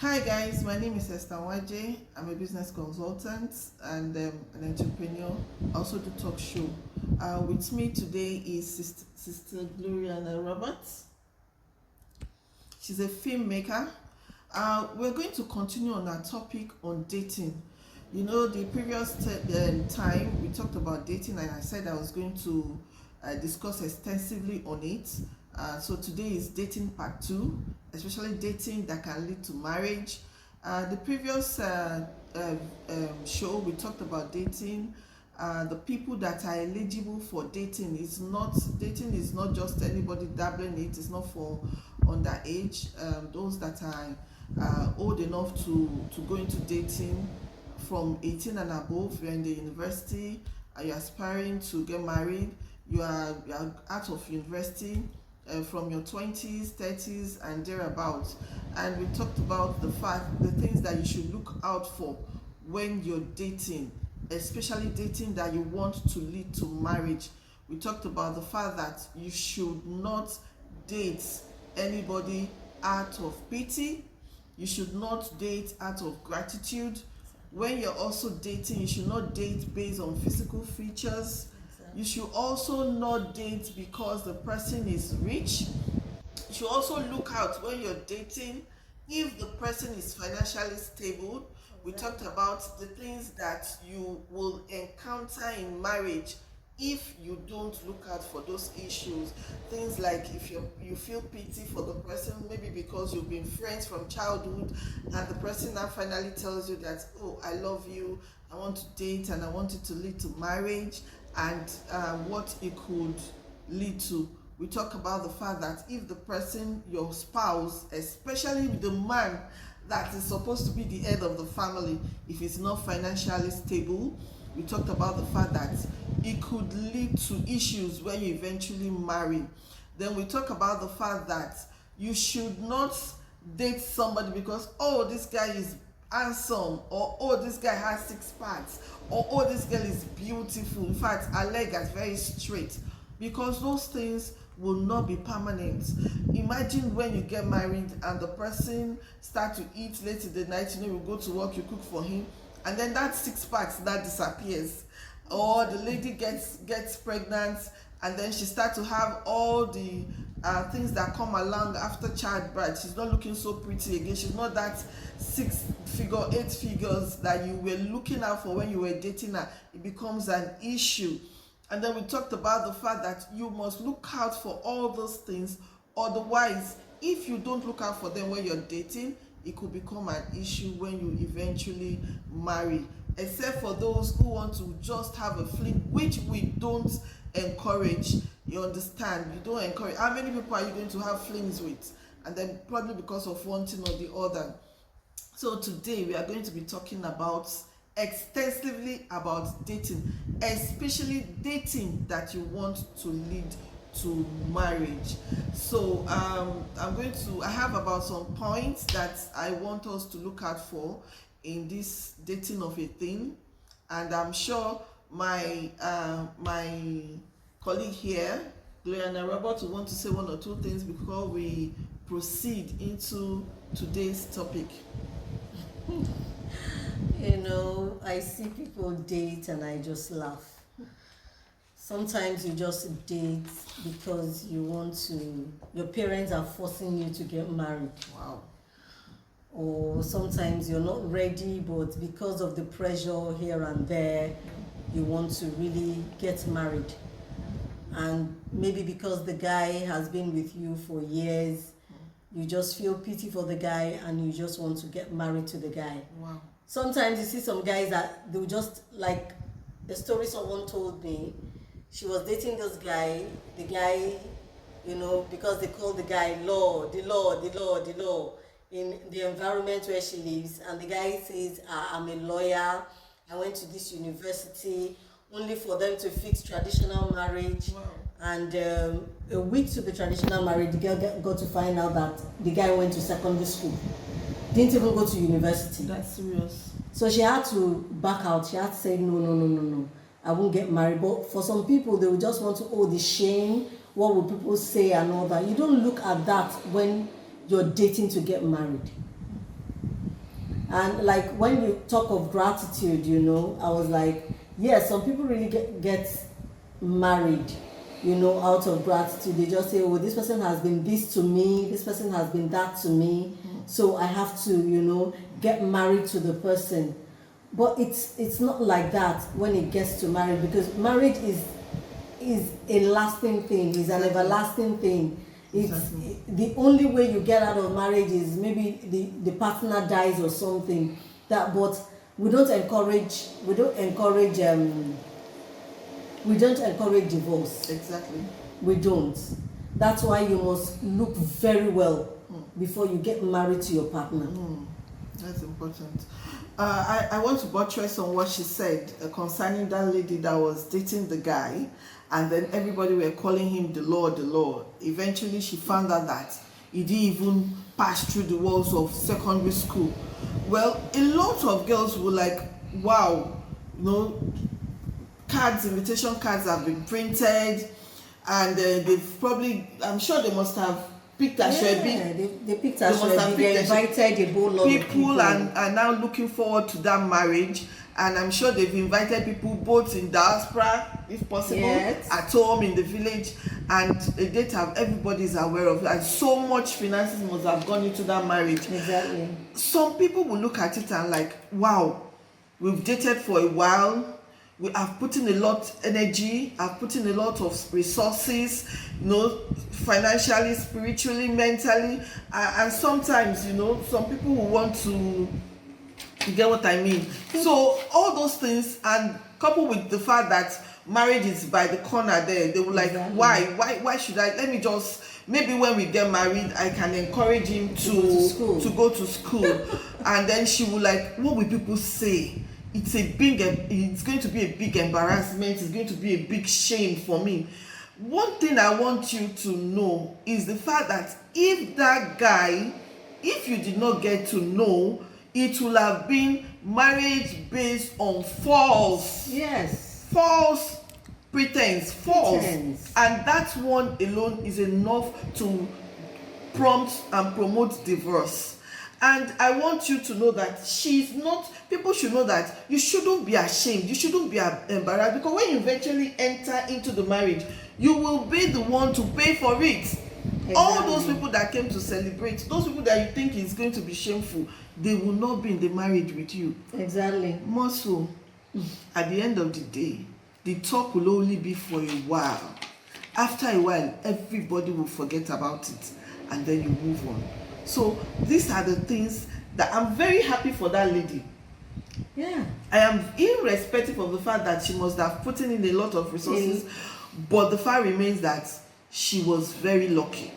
Hi guys, my name is Esther Waje. I'm a business consultant and an entrepreneur. I also do talk show. With me today is Sister Gloriana Roberts. She's a filmmaker. We're going to continue on our topic on dating. You know, the previous time we talked about dating, and I said I was going to discuss extensively on it. So today is dating part 2, especially dating that can lead to marriage. The previous show we talked about dating. The people that are eligible for dating is not just anybody dabbling it. It's not for underage. Those that are old enough to go into dating from 18 and above. You're in the university, you're aspiring to get married, you are out of university, from your 20s, 30s, and thereabouts. And we talked about the things that you should look out for when you're dating, especially dating that you want to lead to marriage. We talked about the fact that you should not date anybody out of pity. You should not date out of gratitude. When you're also dating, you should not date based on physical features. You should also not date because the person is rich. You should also look out when you're dating if the person is financially stable. We talked about the things that you will encounter in marriage if you don't look out for those issues. Things like if you feel pity for the person, maybe because you've been friends from childhood and the person now finally tells you that, oh, I love you, I want to date, and I want it to lead to marriage, and what it could lead to. We talk about the fact that if the person, your spouse, especially the man that is supposed to be the head of the family, if it's not financially stable, we talked about the fact that it could lead to issues when you eventually marry. Then we talk about the fact that you should not date somebody because, oh, this guy is handsome, or oh, this guy has 6 packs, or oh, this girl is beautiful, in fact her leg is very straight, because those things will not be permanent. Imagine when you get married and the person start to eat late in the night, you go to work, you cook for him, and then that 6 packs that disappears, or the lady gets pregnant and then she start to have all the things that come along after childbirth. She's not looking so pretty again. She's not that 6 figure, 8 figures that you were looking out for when you were dating her. It becomes an issue. And then we talked about the fact that you must look out for all those things. Otherwise, if you don't look out for them when you're dating, it could become an issue when you eventually marry. Except for those who want to just have a fling, which we don't encourage. You understand? You don't encourage. How many people are you going to have flings with? And then probably because of one thing or the other. So today we are going to be talking about extensively about dating, especially dating that you want to lead to marriage. So I have about some points that I want us to look out for in this dating of a thing, and I'm sure my colleague here, Gloriana Roberts, will want to say one or two things before we proceed into today's topic. I see people date and I just laugh. Sometimes you just date because your parents are forcing you to get married. Wow. Or sometimes you're not ready, but because of the pressure here and there, you want to really get married. And maybe because the guy has been with you for years, you just feel pity for the guy and you just want to get married to the guy. Wow. Sometimes you see some guys that they'll just, like the story someone told me, she was dating this guy, the guy, because they call the guy the law in the environment where she lives, and the guy says, I'm a lawyer, I went to this university, only for them to fix traditional marriage. Wow. And a week to the traditional marriage, the girl got to find out that the guy went to secondary school, didn't even go to university. That's serious. So she had to back out. She had to say, no, I won't get married. But for some people, they will just want to, the shame, what will people say and all that. You don't look at that when you're dating to get married. And like when you talk of gratitude, you know, I was like, yes, some people really get married, you know, out of gratitude. They just say, oh, this person has been this to me, this person has been that to me, so I have to, you know, get married to the person. But it's not like that when it gets to marriage, because marriage is a lasting thing, is an everlasting thing. It's the only way you get out of marriage is maybe the partner dies or something. That, but we don't encourage divorce. Exactly. We don't. That's why you must look very well before you get married to your partner. That's important. I want to buttress on what she said concerning that lady that was dating the guy, and then everybody were calling him the Lord, the Lord. Eventually, she found out that he didn't even pass through the walls of secondary school. Well, a lot of girls were like, wow, you know, invitation cards have been printed, and they've probably, I'm sure they must have picked Ashwebi. They picked Ashwebi. They invited a whole lot of people and are now looking forward to that marriage. And I'm sure they've invited people both in diaspora, if possible, at home, in the village, and a date everybody's aware of it. And so much finances must have gone into that marriage. Exactly. Some people will look at it and like, wow, we've dated for a while. We have put in a lot of energy, I've put in a lot of resources, you know, financially, spiritually, mentally, and sometimes, you know, some people will want to, you get what I mean? So all those things, and coupled with the fact that marriage is by the corner there, they were like, why should I, let me just, maybe when we get married, I can encourage him to go to school. And then she will like, what will people say? It's going to be a big embarrassment, it's going to be a big shame for me. One thing I want you to know is the fact that if that guy, if you did not get to know, it will have been marriage based on false pretense, and that one alone is enough to prompt and promote divorce. And I want you to know that she's not, people should know that you shouldn't be ashamed, you shouldn't be embarrassed, because when you eventually enter into the marriage, you will be the one to pay for it. Exactly. All those people that came to celebrate, those people that you think is going to be shameful, they will not be in the marriage with you. Exactly. More so, at the end of the day, the talk will only be for a while. After a while, everybody will forget about it, and then you move on. So these are the things that I'm very happy for that lady. Yeah. I am irrespective of the fact that she must have put in a lot of resources, but the fact remains that she was very lucky,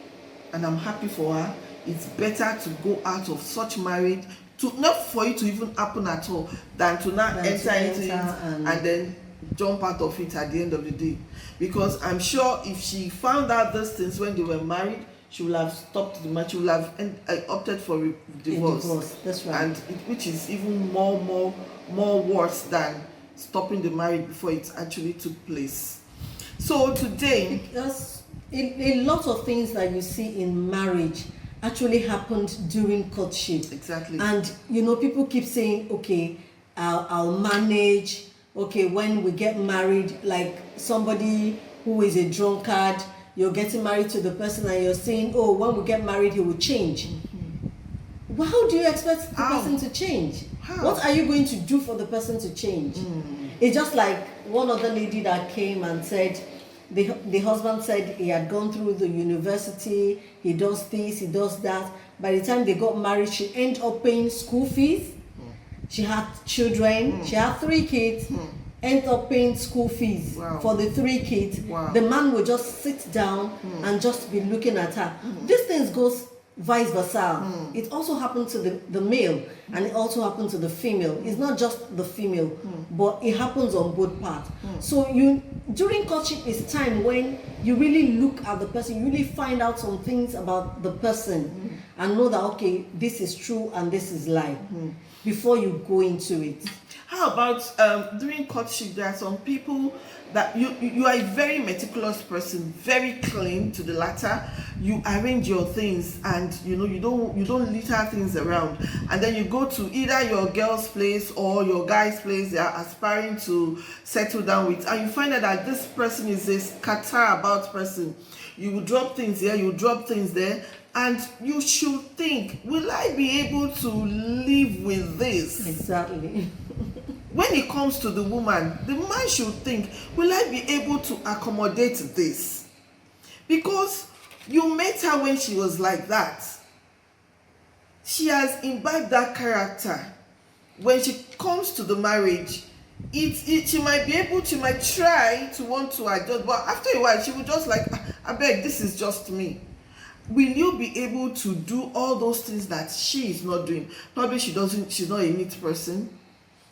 and I'm happy for her. It's better to go out of such marriage, to not for it to even happen at all, than to not enter into it and then jump out of it at the end of the day. Because I'm sure if she found out those things when they were married, she will have stopped the match. She will have opted for divorce. That's right. And which is even more worse than stopping the marriage before it actually took place. So today, a lot of things that you see in marriage actually happened during courtship. Exactly. And you know, people keep saying, okay, I'll manage. Okay, when we get married, like somebody who is a drunkard, you're getting married to the person and you're saying, oh, when we get married, he will change. Well, how do you expect the person to change? What are you going to do for the person to change? It's just like one other lady that came and said, the husband said he had gone through the university, he does this, he does that. By the time they got married, she ended up paying school fees. She had children, she had 3 kids. End up paying school fees for the 3 kids. The man will just sit down and just be looking at her. These things goes vice versa. It also happened to the male, and it also happened to the female. It's not just the female, but it happens on both parts. So during courtship is time when you really look at the person, you really find out some things about the person and know that, okay, this is true and this is lie, before you go into it. How about during courtship? There are some people that you are a very meticulous person, very clean to the latter. You arrange your things, and you don't litter things around. And then you go to either your girl's place or your guy's place they are aspiring to settle down with, and you find out that this person is a scatter about person. You will drop things here, you drop things there, and you should think, will I be able to live with this? Exactly. When it comes to the woman, the man should think, will I be able to accommodate this? Because you met her when she was like that. She has imbibed that character. When she comes to the marriage, she might be able to, might try to want to adjust, but after a while she will just like, I beg, this is just me. Will you be able to do all those things that she is not doing? Probably she's not a neat person.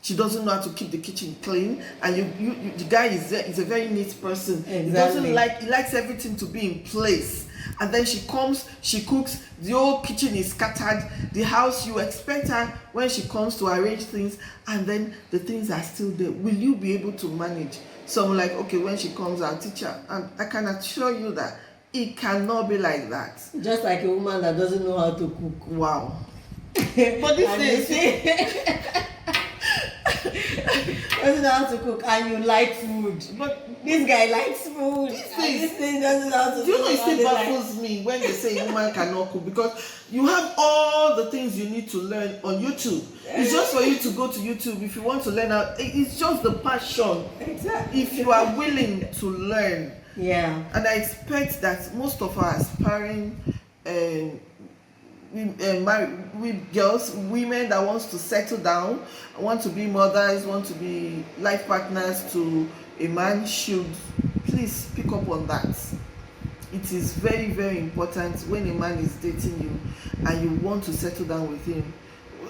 She doesn't know how to keep the kitchen clean, and the guy is a very neat person. Exactly. He likes everything to be in place. And then she comes, she cooks, the whole kitchen is scattered, the house, you expect her when she comes to arrange things, and then the things are still there. Will you be able to manage? So I'm like, okay, when she comes, I'll teach her. And I can assure you that it cannot be like that. Just like a woman that doesn't know how to cook. Wow. But this is doesn't know how to cook, and you like food. But this guy likes food. This thing doesn't know how to cook. Do you know it still baffles me when they say a woman cannot cook, because you have all the things you need to learn on YouTube. It's just for you to go to YouTube if you want to learn how. It's just the passion. Exactly. If you are willing to learn. Yeah. And I expect that most of our aspiring girls, women that wants to settle down, want to be mothers, want to be life partners to a man, should please pick up on that. It is very, very important when a man is dating you and you want to settle down with him.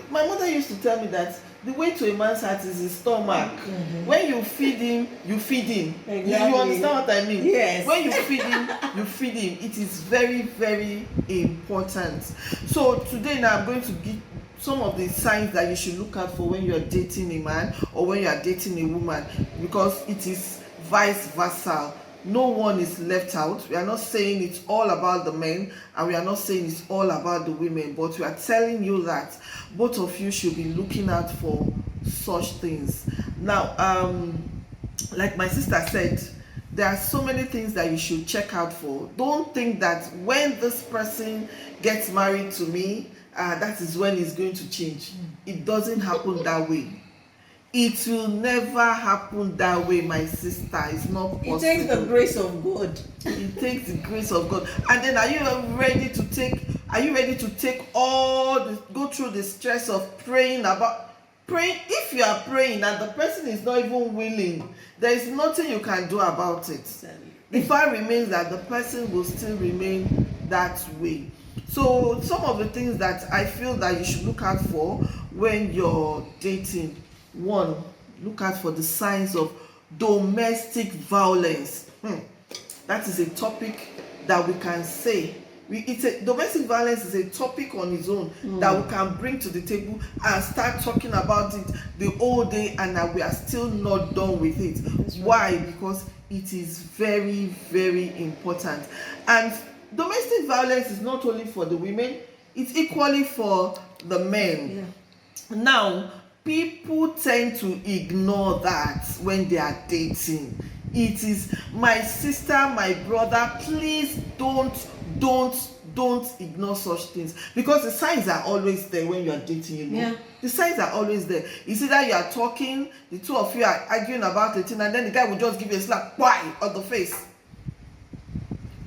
My mother used to tell me that the way to a man's heart is his stomach. Mm-hmm. When you feed him, you feed him. Exactly. You understand what I mean? Yes. When you feed him, you feed him. It is very, very important. So today now I'm going to give some of the signs that you should look out for when you're dating a man or when you're dating a woman, because it is vice versa. No one is left out. We are not saying it's all about the men, and we are not saying it's all about the women, but we are telling you that both of you should be looking out for such things. Now, like my sister said, there are so many things that you should check out for. Don't think that when this person gets married to me, that is when it's going to change. It doesn't happen that way. It will never happen that way, my sister. It's not possible. It takes the grace of God. It takes the grace of God. And then are you ready to take go through the stress of praying? If you are praying and the person is not even willing, there is nothing you can do about it. The fact remains that the person will still remain that way. So some of the things that I feel that you should look out for when you're dating. One, look out for the signs of domestic violence. That is a topic that we can say. Domestic violence is a topic on its own that we can bring to the table and start talking about it the whole day, and that we are still not done with it. Why? Because it is very, very important. And domestic violence is not only for the women, it's equally for the men. Yeah. Now, people tend to ignore that when they are dating. It is, my sister, my brother, please don't ignore such things, because the signs are always there when you are dating, you know. Yeah. The signs are always there. You see that you are talking, the two of you are arguing about a thing, and then the guy will just give you a slap on the face,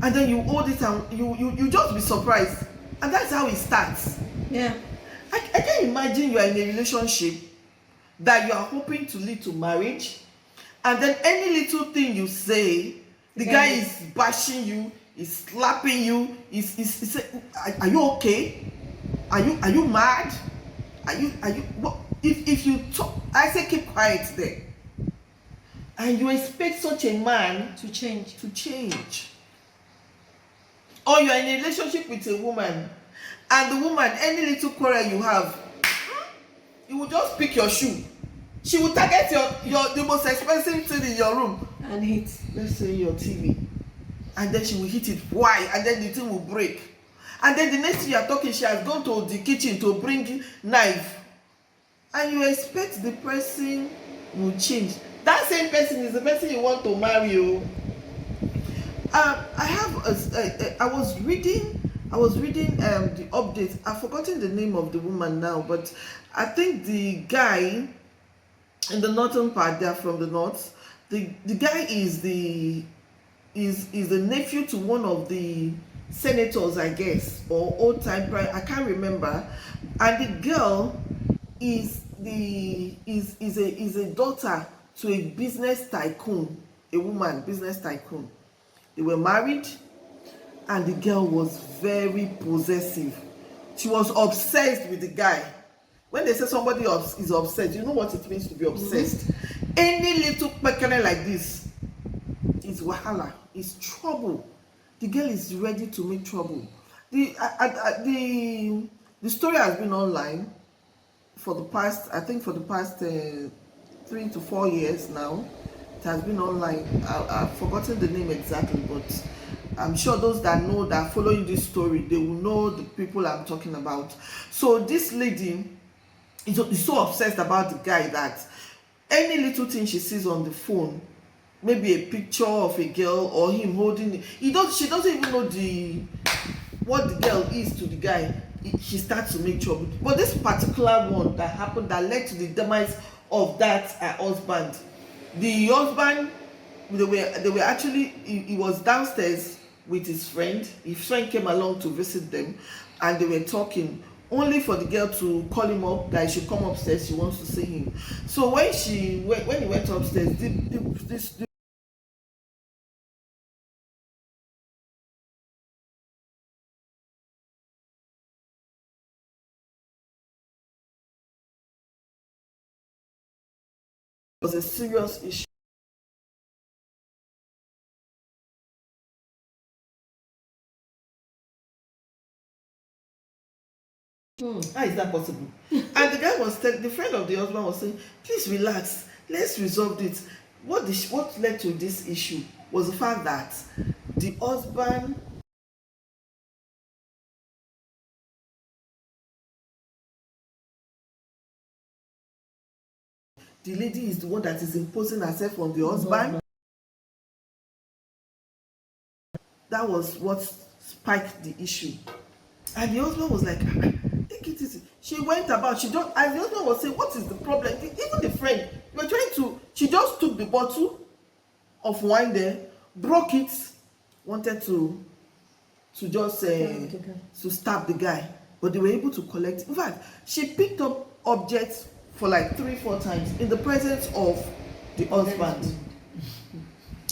and then you hold it and you just be surprised, and that's how it starts. Yeah. I can imagine you are in a relationship that you are hoping to lead to marriage, and then any little thing you say, the guy is bashing you, is slapping you, is are you okay? Are you mad? Are you what? If you talk, I say keep quiet there. And you expect such a man to change. Or you are in a relationship with a woman, and the woman, any little quarrel you have, you will just pick your shoe She will target your the most expensive thing in your room, and hit. let's say your TV, and then she will hit it. Why? And then the thing will break. And then the next thing you are talking, she has gone to the kitchen to bring knife, and you expect the person will change. That same person is the person you want to marry. You. I was reading the update. I've forgotten the name of the woman now, but I think the guy in the northern part, they are from the north. The guy is the nephew to one of the senators, I guess, or old time prime. I can't remember. And the girl is a daughter to a business tycoon, a woman business tycoon. They were married, and the girl was very possessive. She was obsessed with the guy. When they say somebody is obsessed, you know what it means to be obsessed. Any little pekene like this is wahala, is trouble. The girl is ready to make trouble. The story has been online for the past, I think, 3 to 4 years now. It has been online. I've forgotten the name exactly, but I'm sure those that know, that are following this story, they will know the people I'm talking about. So this lady is so obsessed about the guy that any little thing she sees on the phone, maybe a picture of a girl or him holding it, she doesn't even know what the girl is to the guy. She starts to make trouble. But this particular one that happened, that led to the demise of that husband, the husband, they were actually, he was downstairs with his friend. His friend came along to visit them, and they were talking, only for the girl to call him up that he should come upstairs, she wants to see him. So when he went upstairs, this was a serious issue. How is that possible? And the guy was the friend of the husband was saying, please relax, let's resolve it. What led to this issue was the fact that the husband, the lady is the one that is imposing herself on the husband. That was what spiked the issue. And the husband was like, take it easy. She went about, as the husband was saying, what is the problem? Even the friend, she just took the bottle of wine there, broke it, wanted to just to stab the guy. But they were able to collect. In fact, she picked up objects for like 3-4 times in the presence of the husband.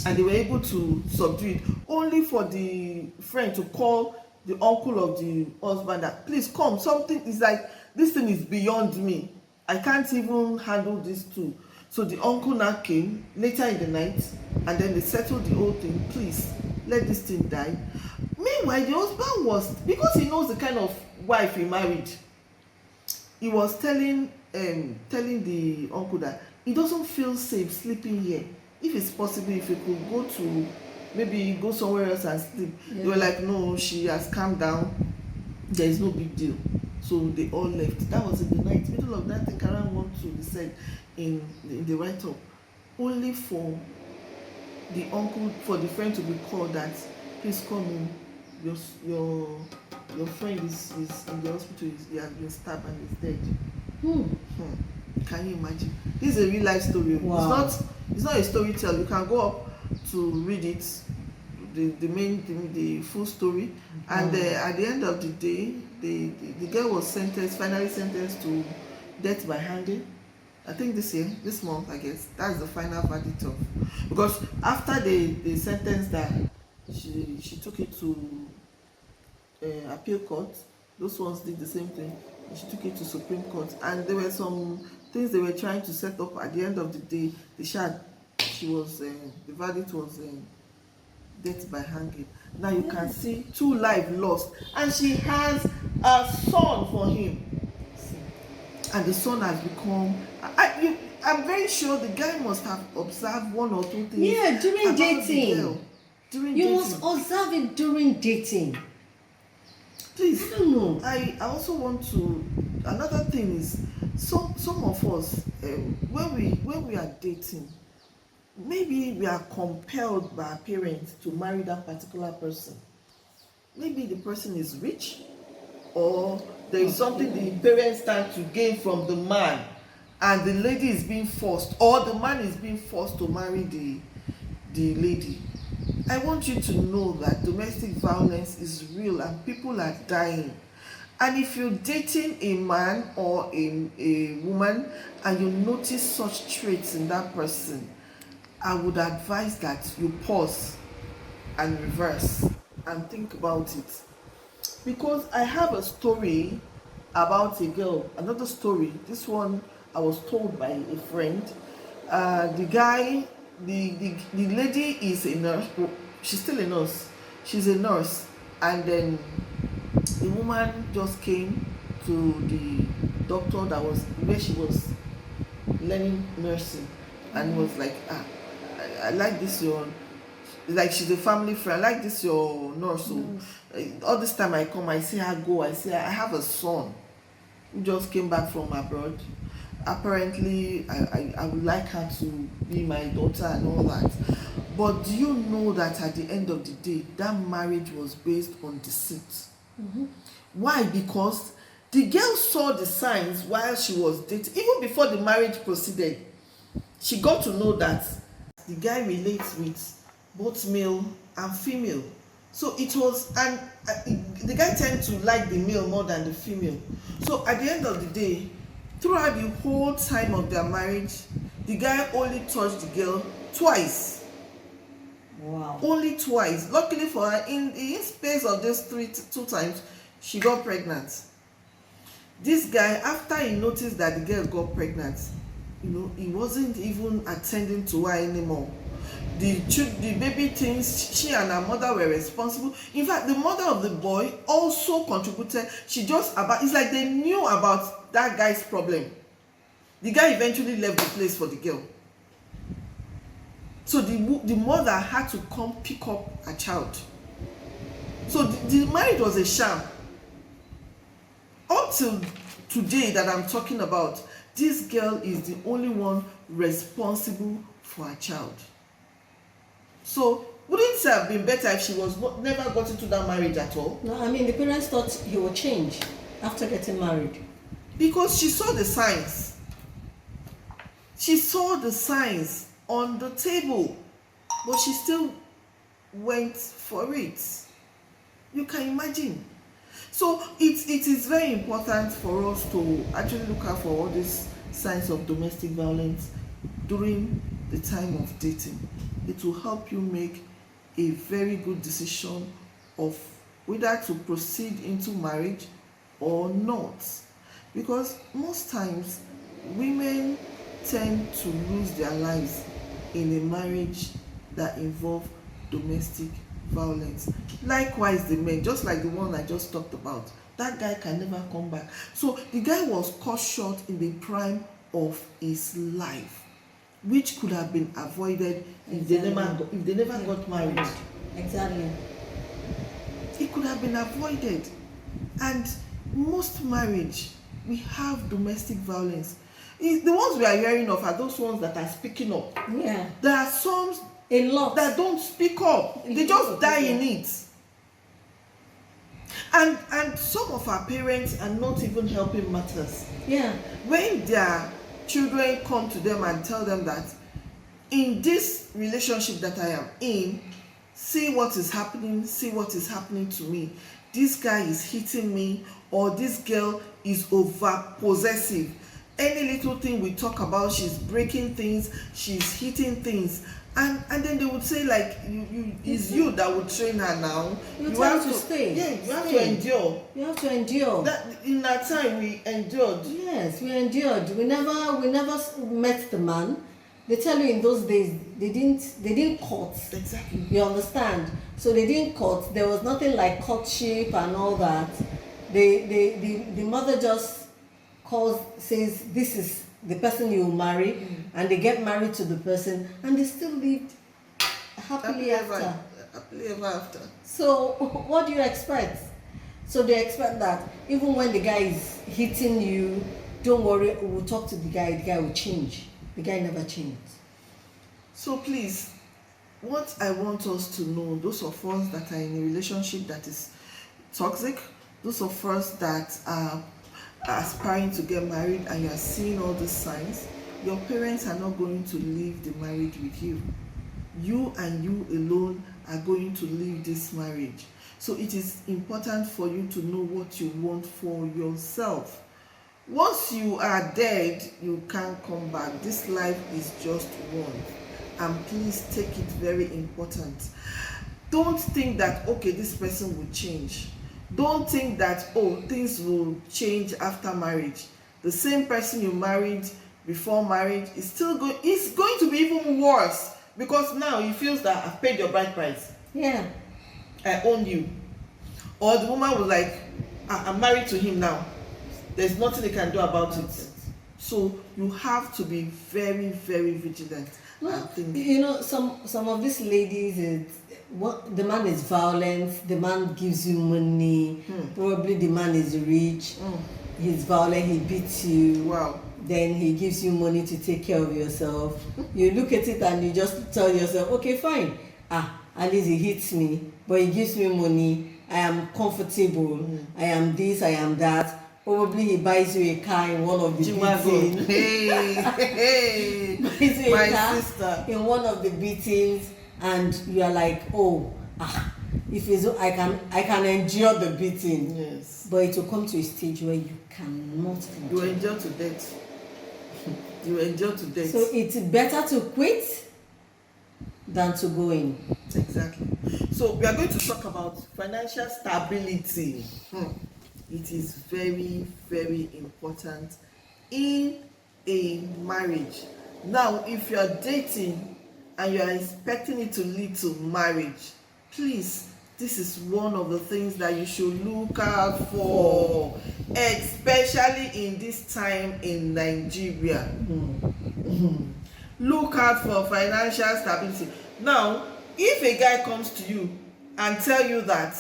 And they were able to subdue it, only for the friend to call the uncle of the husband that, please come, something is like, this thing is beyond me, I can't even handle this too. So the uncle now came later in the night, and then they settled the whole thing. Please let this thing die. Meanwhile, the husband was, because he knows the kind of wife he married, he was telling the uncle that he doesn't feel safe sleeping here. If it's possible, if he could go to, maybe go somewhere else and sleep. They were like, no, she has calmed down, there is no big deal. So they all left. That was in the night, middle of that thing, around 1, 2, they said in the write-up, only for the uncle, for the friend to be called that, please come in, your friend is in the hospital, he has been stabbed and is dead. Can you imagine? This is a real life story. Wow. It's not a story tell. You can go up to read it, the full story. And at the end of the day, the girl was finally sentenced to death by hanging. I think this month, I guess. That's the final verdict of, because after they sentenced her, she took it to appeal court. Those ones did the same thing. She took it to Supreme Court, and there were some things they were trying to set up. At the end of the day, the verdict was death by hanging. Now you can see 2 lives lost, and she has a son for him, and the son has become I'm very sure the guy must have observed one or two things. Yeah, during about the dating. girl. During You dating. must observe it during dating. Please, I don't know. I also want to. Another thing is, some of us, when we are dating, maybe we are compelled by our parents to marry that particular person. Maybe the person is rich, or there is something the parents stand to gain from the man, and the lady is being forced, or the man is being forced to marry the lady. I want you to know that domestic violence is real and people are dying. And if you're dating a man or a woman and you notice such traits in that person, I would advise that you pause and reverse and think about it. Because I have a story about a girl, another story. This one I was told by a friend. The guy, the lady is a nurse. She's still a nurse. She's a nurse, and then the woman just came to the doctor that was where she was learning nursing, and was like, I like this your, like she's a family friend. I like this your nurse. So all this time I come, I see her go. I say I have a son who just came back from abroad. Apparently, I would like her to be my daughter and all that. But do you know that at the end of the day, that marriage was based on deceit? Why? Because the girl saw the signs while she was dating. Even before the marriage proceeded, she got to know that the guy relates with both male and female. So it was, and the guy tend to like the male more than the female. So at the end of the day, throughout the whole time of their marriage, the guy only touched the girl twice. Wow. Only twice. Luckily for her, in space of these two times, she got pregnant. This guy, after he noticed that the girl got pregnant, he wasn't even attending to her anymore. The baby things, she and her mother were responsible. In fact, the mother of the boy also contributed. It's like they knew about that guy's problem. The guy eventually left the place for the girl. So the mother had to come pick up her child. So the marriage was a sham. Until today that I'm talking about, this girl is the only one responsible for her child. So wouldn't it have been better if she was never got into that marriage at all? No, I mean the parents thought he would change after getting married. Because she saw the signs. She saw the signs on the table, but she still went for it. You can imagine. So it is very important for us to actually look out for all these signs of domestic violence during the time of dating. It will help you make a very good decision of whether to proceed into marriage or not. Because most times women tend to lose their lives in a marriage that involve domestic violence. Likewise the men, just like the one I just talked about, that guy can never come back. So the guy was cut short in the prime of his life, which could have been avoided if they never got married. Exactly. It could have been avoided. And most marriage, we have domestic violence. The ones we are hearing of are those ones that are speaking up. Yeah. There are some A lot. that don't speak up. They just die in it. And some of our parents are not even helping matters. Yeah. When their children come to them and tell them that in this relationship that I am in, see what is happening to me. This guy is hitting me, or this girl is over possessive. Any little thing we talk about, she's breaking things, she's hitting things. And then they would say, like, it's you that would train her now. You have to stay. Yeah, you have to endure. You have to endure. In that time we endured. Yes, we endured. We never met the man. They tell you in those days they didn't court. Exactly. You understand? So they didn't court. There was nothing like courtship and all that. The mother just says this is the person you marry, and they get married to the person, and they still lived happily after. Happily ever after. So what do you expect? So they expect that even when the guy is hitting you, don't worry, we'll talk to the guy will change. The guy never changed. So please, what I want us to know, those of us that are in a relationship that is toxic, those of us that are aspiring to get married and you are seeing all these signs, your parents are not going to leave the marriage with you. You and you alone are going to leave this marriage. So it is important for you to know what you want for yourself. Once you are dead, you can't come back. This life is just one. And please take it very important. Don't think that, okay, this person will change. Don't think that, oh, things will change after marriage. The same person you married before marriage is still going, it's going to be even worse, because now he feels that I've paid your bride price. Yeah. I own you. Or the woman was like, I'm married to him now. There's nothing they can do about it. So you have to be very, very vigilant. No, you know, some of these ladies, the man is violent, the man gives you money, probably the man is rich, he's violent, he beats you. Wow. Then he gives you money to take care of yourself. You look at it and you just tell yourself, okay, fine. At least he hits me, but he gives me money. I am comfortable. I am this, I am that. Probably he buys you a car in one of the beatings. Hey, Buys you my a car sister. in one of the beatings, and you are like, oh, if it's, I can endure the beating. Yes. But it will come to a stage where you cannot endure. You endure to death. You endure to death. So it's better to quit than to go in. Exactly. So we are going to talk about financial stability. It is very, very important in a marriage. Now, if you are dating and you are expecting it to lead to marriage, please, this is one of the things that you should look out for, especially in this time in Nigeria. Look out for financial stability. Now, if a guy comes to you and tell you that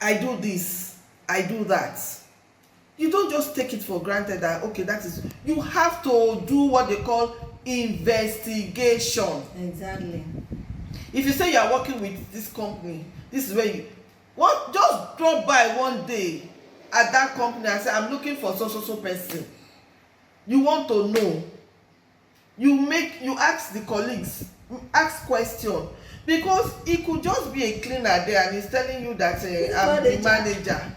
I do this, I do that, you don't just take it for granted that, okay, that is, you have to do what they call investigation. Exactly. If you say you are working with this company, this is where you just drop by one day at that company and say, I'm looking for so person. You want to know, you ask the colleagues, ask question, because it could just be a cleaner there and he's telling you that I'm the manager.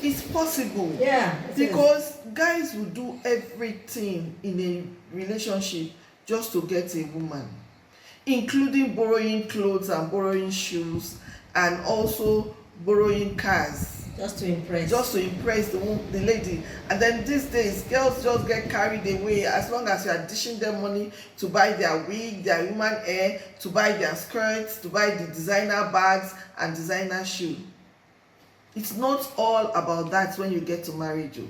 It's possible. Yeah. Because guys will do everything in a relationship just to get a woman, including borrowing clothes and borrowing shoes and also borrowing cars. Just to impress. Just to impress the lady. And then these days, girls just get carried away. As long as you are dishing them money to buy their wig, their human hair, to buy their skirts, to buy the designer bags and designer shoe. It's not all about that when you get to marriage,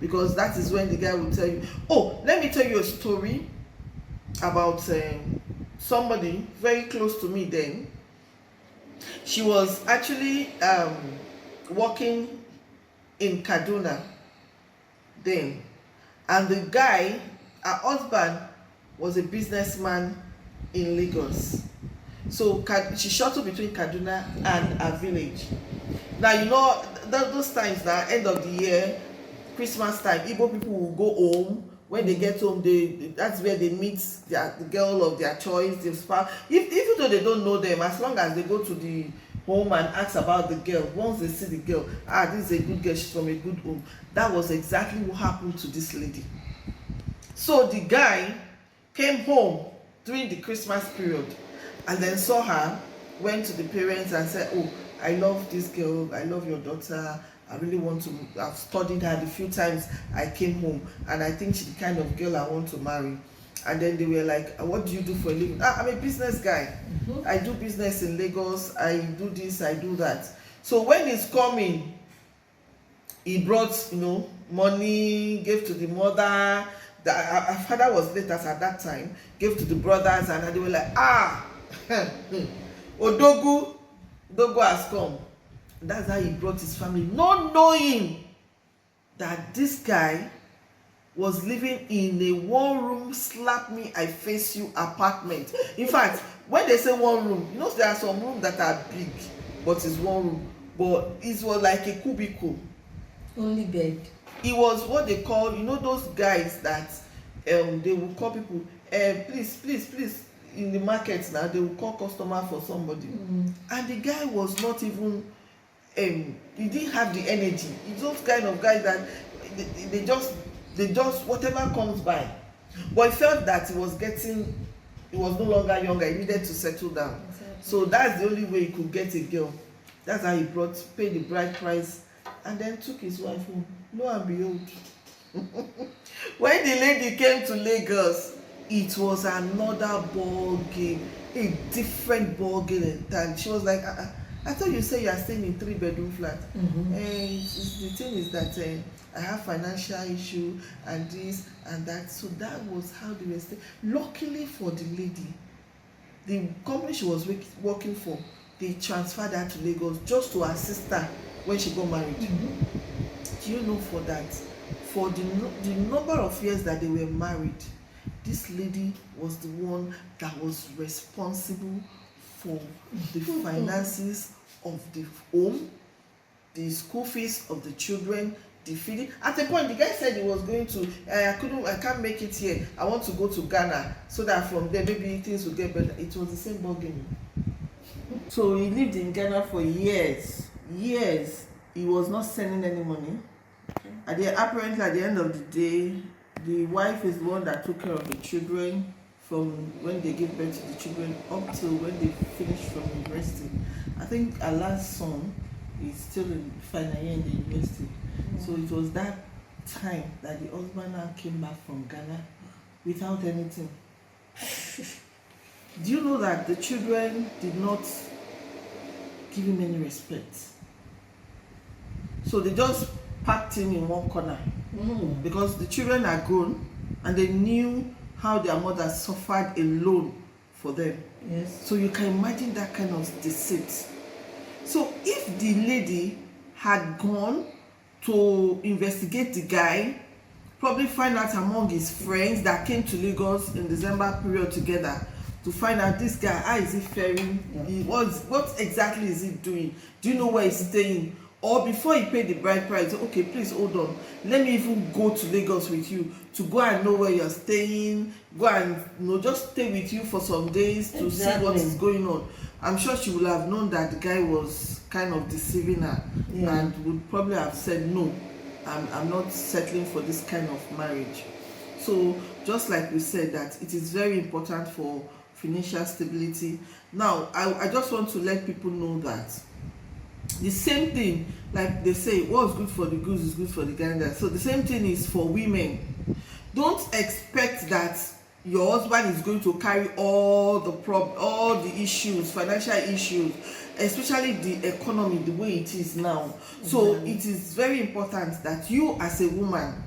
because that is when the guy will tell you, oh, let me tell you a story about somebody very close to me then. She was actually working in Kaduna then, and the guy, her husband, was a businessman in Lagos. So she shuttled between Kaduna and her village. Now, you know, those times now, end of the year, Christmas time, Igbo people will go home. When they get home, that's where they meet the girl of their choice, the spouse. Even though they don't know them, as long as they go to the home and ask about the girl, once they see the girl, this is a good girl, she's from a good home. That was exactly what happened to this lady. So the guy came home during the Christmas period and then saw her, went to the parents and said, oh, I love this girl, I love your daughter, I really want to, I've studied her the few times I came home and I think she's the kind of girl I want to marry. And then they were like, what do you do for a living? I'm a business guy. I do business in Lagos, I do this, I do that. So when he's coming, he brought, money, gave to the mother. Her father was late as at that time, gave to the brothers, and they were like, Odogu has come. That's how he brought his family, not knowing that this guy was living in a one-room slap me I face you apartment. In fact, when they say one room, there are some rooms that are big but it's one room, but it was like a cubicle. Only bed. It was what they call, those guys that they will call people, please, in the market now, they will call customer for somebody. And the guy was not even, he didn't have the energy. It's those kind of guys that they just whatever comes by. But he felt that he was no longer younger, he needed to settle down. Exactly. So that's the only way he could get a girl. That's how he paid the bride price, and then took his wife home. Lo and behold, when the lady came to Lagos, it was another ball game, a different ball game entirely. She was like, I thought you said you are staying in 3-bedroom flat. The thing is that I have financial issue and this and that. So that was how they were staying. Luckily for the lady, the company she was working for, they transferred her to Lagos just to assist her when she got married. Do you know for that? For the number of years that they were married, this lady was the one that was responsible for the finances of the home, the school fees of the children, the feeding. At a point, the guy said he was going to, I can't make it here. I want to go to Ghana so that from there maybe things will get better. It was the same ballgame. So he lived in Ghana for years. He was not sending any money. Apparently, at the end of the day, the wife is the one that took care of the children from when they gave birth to the children up till when they finished from university. I think her last son is still in final year in the university. So it was that time that the husband now came back from Ghana without anything. Do you know that the children did not give him any respect? So they just packed him in one corner because the children are grown and they knew how their mother suffered alone for them. Yes. So you can imagine that kind of deceit. So if the lady had gone to investigate the guy, probably find out among his friends that came to Lagos in December period together to find out this guy, how is he faring? Yeah. What exactly is he doing? Do you know where he's staying? Or before he paid the bride price, okay, please hold on. Let me even go to Lagos with you to go and know where you're staying. Go and just stay with you for some days to see what is going on. I'm sure she would have known that the guy was kind of deceiving her and would probably have said, no, I'm not settling for this kind of marriage. So just like we said, that it is very important for financial stability. Now, I just want to let people know that the same thing, like they say, what's good for the goose is good for the gander. So the same thing is for women. Don't expect that your husband is going to carry all the issues, financial issues, especially the economy the way it is now. So it is very important that you, as a woman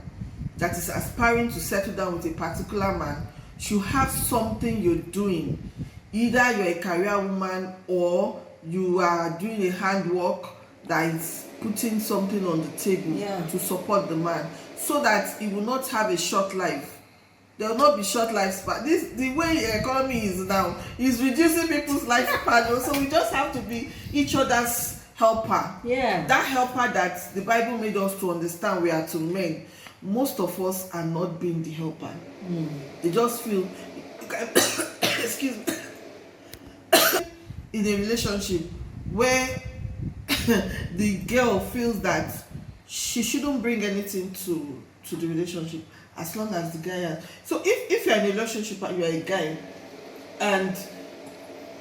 that is aspiring to settle down with a particular man, should have something you're doing. Either you're a career woman or you are doing a handwork that is putting something on the table to support the man, so that he will not have a short life. There will not be short lifespan. The way the economy is now is reducing people's lifespan. So we just have to be each other's helper. Yeah. That helper that the Bible made us to understand we are to men. Most of us are not being the helper. They just feel excuse me. In a relationship where the girl feels that she shouldn't bring anything to the relationship as long as the guy has. So if you're in a relationship and you're a guy and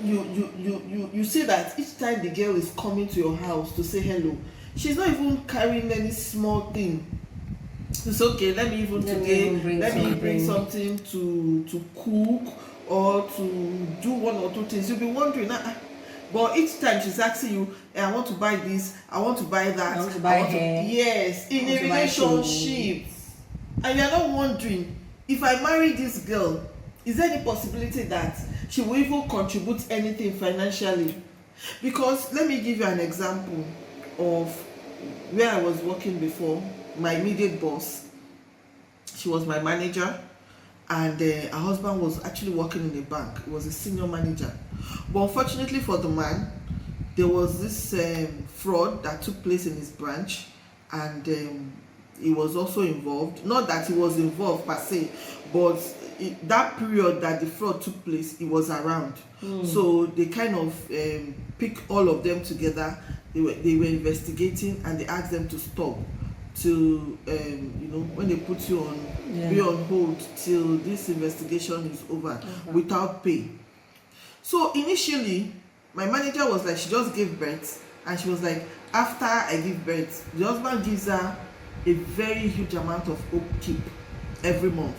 you see that each time the girl is coming to your house to say hello, she's not even carrying any small thing. It's okay, let me bring something to cook or to do one or two things. You'll be wondering, But each time she's asking you, I want to buy this, I want to buy that, I want to buy hair. yes, in I want a to buy relationship. And you're not wondering, if I marry this girl, is there any possibility that she will even contribute anything financially? Because let me give you an example of where I was working before. My immediate boss, she was my manager, and her husband was actually working in a bank. He was a senior manager. But unfortunately for the man, there was this fraud that took place in his branch, and he was also involved. Not that he was involved per se, but that period that the fraud took place, he was around. So they kind of pick all of them together. They were investigating, and they asked them to stop, to when they put you on be on hold till this investigation is over, without pay. So initially my manager was like, she just gave birth, and she was like, after I give birth, the husband gives her a very huge amount of upkeep every month.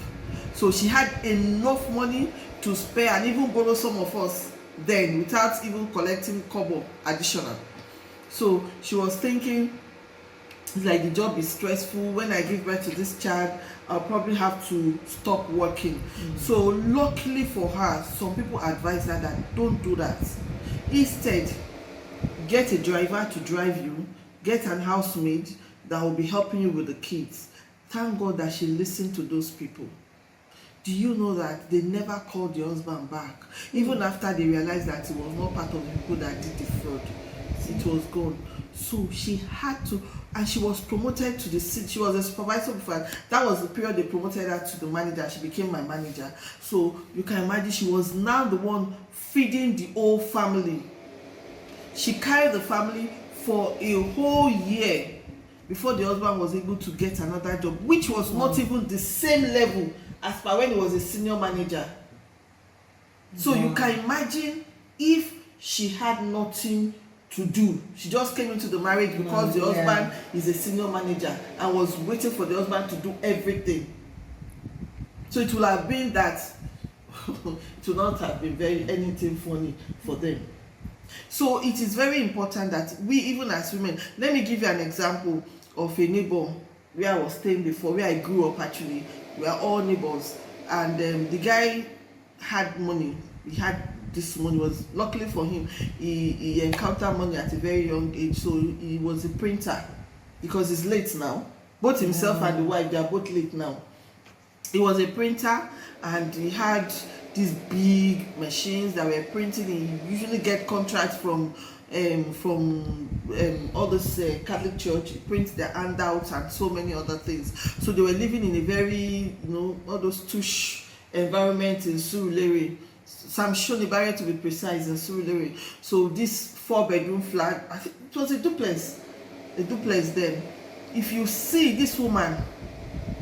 So she had enough money to spare and even borrow some of us then without even collecting kobo additional. So she was thinking, like, the job is stressful. When I give birth to this child, I'll probably have to stop working. So luckily for her, some people advise her that don't do that. Instead, get a driver to drive you, get an housemaid that will be helping you with the kids. Thank God that she listened to those people. Do you know that they never called the husband back? Even after they realized that he was not part of the people that did the fraud, it was gone. So she had to, and she was promoted to the seat. She was a supervisor before. That was the period they promoted her to the manager. She became my manager. So you can imagine, she was now the one feeding the whole family. She carried the family for a whole year before the husband was able to get another job, which was not even the same level as per when he was a senior manager. So you can imagine, if she had nothing to do, she just came into the marriage because the husband is a senior manager and was waiting for the husband to do everything. So it will have been that it will not have been anything funny for them. So it is very important that we, even as women, let me give you an example of a neighbor where I was staying before, where I grew up. Actually, we are all neighbors, and the guy had money. He had this money. Was luckily for him, he encountered money at a very young age. So he was a printer, because he's late now. Both himself and the wife, they are both late now. He was a printer, and he had these big machines that were printing. He usually get contracts from all this Catholic Church. He prints their handouts and so many other things. So they were living in a very, all those tush environment in Surulere, Samshoni Barrier to be precise, in Surulere. So this 4-bedroom flat, I think it was a duplex then. If you see this woman,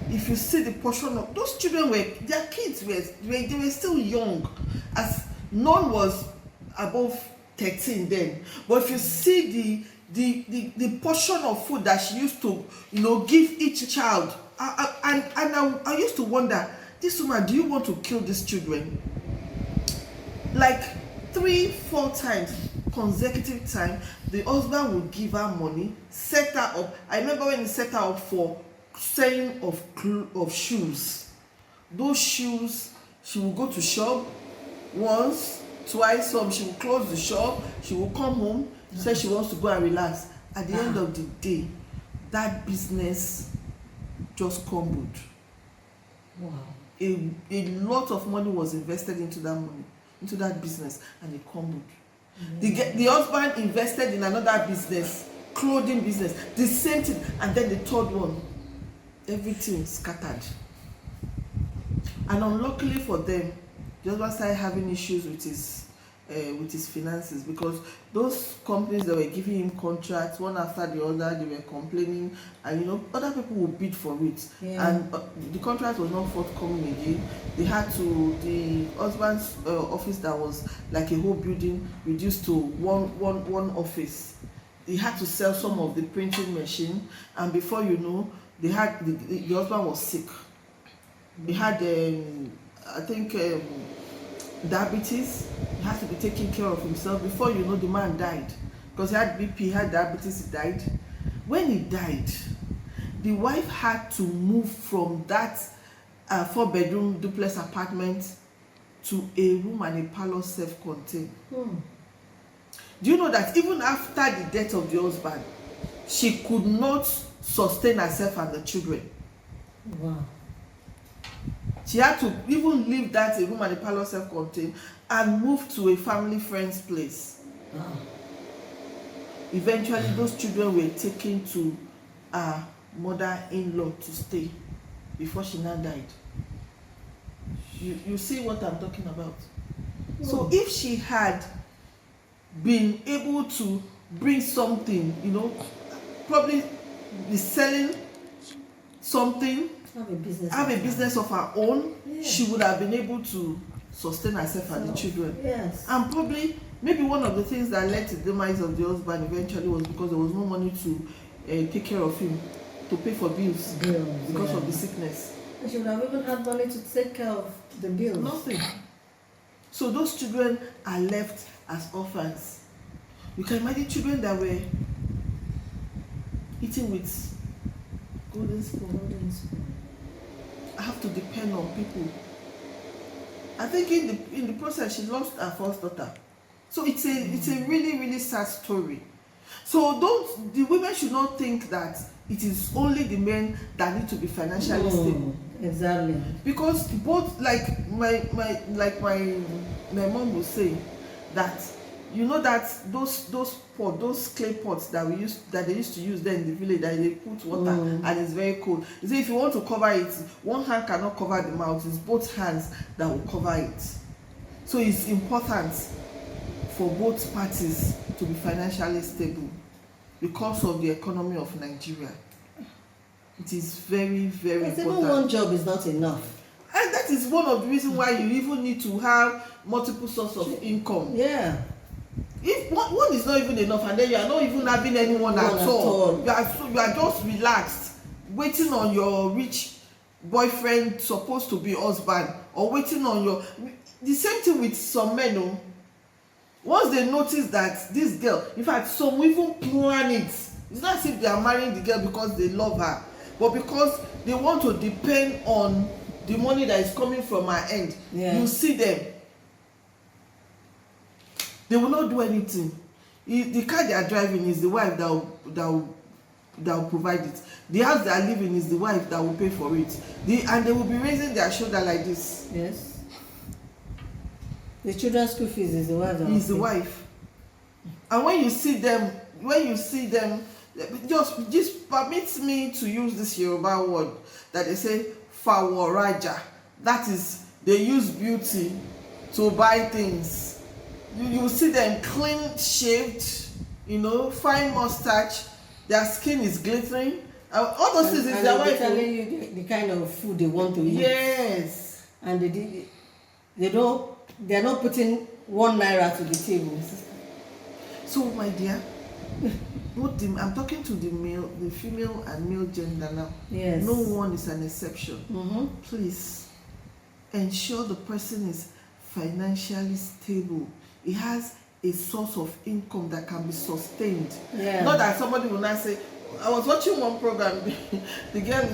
if you see the portion of those children, their kids they were still young, as none was above 13 then. But if you see the portion of food that she used to give each child, I used to wonder, this woman, do you want to kill these children? Like 3-4 times consecutive time, the husband would give her money, set her up. I remember when he set her up for selling of shoes. Those shoes, she will go to shop once, twice, she will close the shop, she will come home, say she wants to go and relax. At the end of the day, that business just crumbled. Wow. A lot of money was invested into that business, and it crumbled. The husband invested in another business, clothing business, the same thing, and then the third one, everything scattered. And unluckily for them, the husband started having issues with his finances, because those companies that were giving him contracts one after the other, they were complaining, and other people would bid for it. And the contract was not forthcoming again. They had to, the husband's office, that was like a whole building, reduced to one office. They had to sell some of the printing machine, and before you know, they had the husband was sick. He had I think diabetes, He had to be taking care of himself. Before you know, the man died because he had BP, he had diabetes, he died. When he died, the wife had to move from that 4-bedroom duplex apartment to a room and a parlor self-contained. Do you know that even after the death of the husband, she could not sustain herself and the children? Wow. She had to even leave that a room and a parlor self-contained and move to a family friend's place. Wow. Eventually, those children were taken to her mother-in-law to stay before she now died. You see what I'm talking about? So if she had been able to bring something, you know, probably be selling something, have a business of her own, she would have been able to sustain herself and the children. Yes. And probably, maybe one of the things that led to the demise of the husband eventually was because there was no money to take care of him, to pay for bills because of the sickness. And she would have even had money to take care of the bills. Nothing. So those children are left as orphans. You can imagine children that were eating with golden spoon. Have to depend on people. I think in the process she lost her first daughter. So it's a really, really sad story. So the women should not think that it is only the men that need to be financially stable. Exactly. Because both, like my mom will say, that you know that those clay pots that they used to use there in the village, that they put water and it's very cold. You see, if you want to cover it, one hand cannot cover the mouth, it's both hands that will cover it. So it's important for both parties to be financially stable because of the economy of Nigeria. It is very, very important. Even one job is not enough. And that is one of the reasons why you even need to have multiple sources of income. Yeah. If one is not even enough, and then you are not even having anyone at all, you are just relaxed, waiting on your rich boyfriend supposed to be husband, or waiting on your. The same thing with some men. Oh, once they notice that this girl, in fact, some even plan it. It's not as if they are marrying the girl because they love her, but because they want to depend on the money that is coming from her end. Yeah. You see them. They will not do anything. The car they are driving is the wife that will provide it. The house they are living is the wife that will pay for it. And they will be raising their shoulder like this. Yes. The children's school fees is the wife. Is the wife. And when you see them, just permit me to use this Yoruba word that they say faworaja. That is, they use beauty to buy things. You will see them clean shaved, you know, fine mustache, their skin is glittering. All those things is their wife. Telling you the kind of food they want to eat. Yes. And they're not putting 1 naira to the table. So my dear, I'm talking to the female and male gender now. Yes. No one is an exception. Mm-hmm. Please ensure the person is financially stable. He has a source of income that can be sustained. Yeah. Not that somebody will not say, I was watching one program. The girl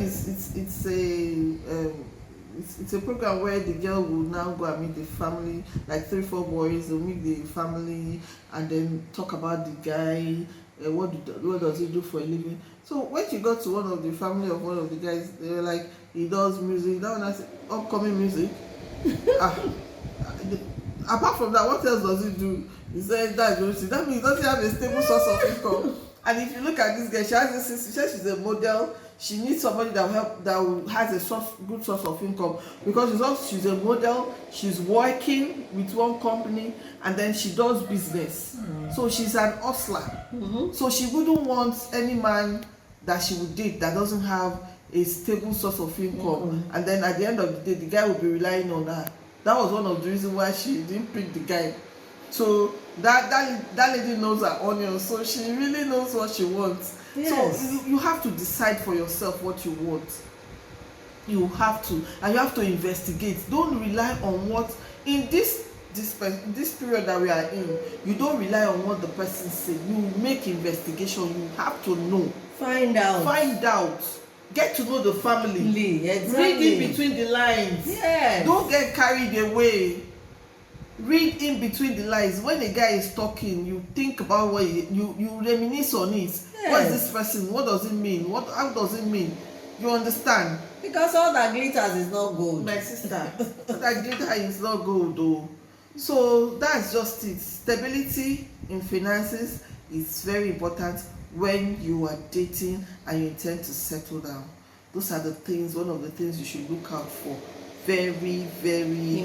it's a program where the girl will now go and meet the family, like 3-4 boys. They'll meet the family and then talk about the guy. What does he do for a living? So when she got to one of the family of one of the guys, they were like, he does music. That one I said, upcoming music. Apart from that, what else does he do? He said that means he doesn't have a stable source of income. And if you look at this girl, she says she's a model. She needs somebody that has a good source of income, because she's a model. She's working with one company and then she does business. So she's an hustler. So she wouldn't want any man that she would date that doesn't have a stable source of income. And then at the end of the day, the guy will be relying on her. That was one of the reasons why she didn't pick the guy. So that lady knows her onions, so she really knows what she wants. Yes. So you have to decide for yourself what you want. You have to, and you have to investigate. Don't rely on what in this this period that we are in, you don't rely on what the person say. You make investigation. You have to know. Find out. Get to know the family. Exactly. Read in between the lines. Yes. Don't get carried away. Read in between the lines. When a guy is talking, you think about what you reminisce on it. Yes. What's this person? What does it mean? How does it mean? You understand? Because all that glitters is not gold. My sister, that glitter is not gold though. So that's just it. Stability in finances is very important when you are dating and you intend to settle down. Those are the things, one of the things you should look out for. Very, very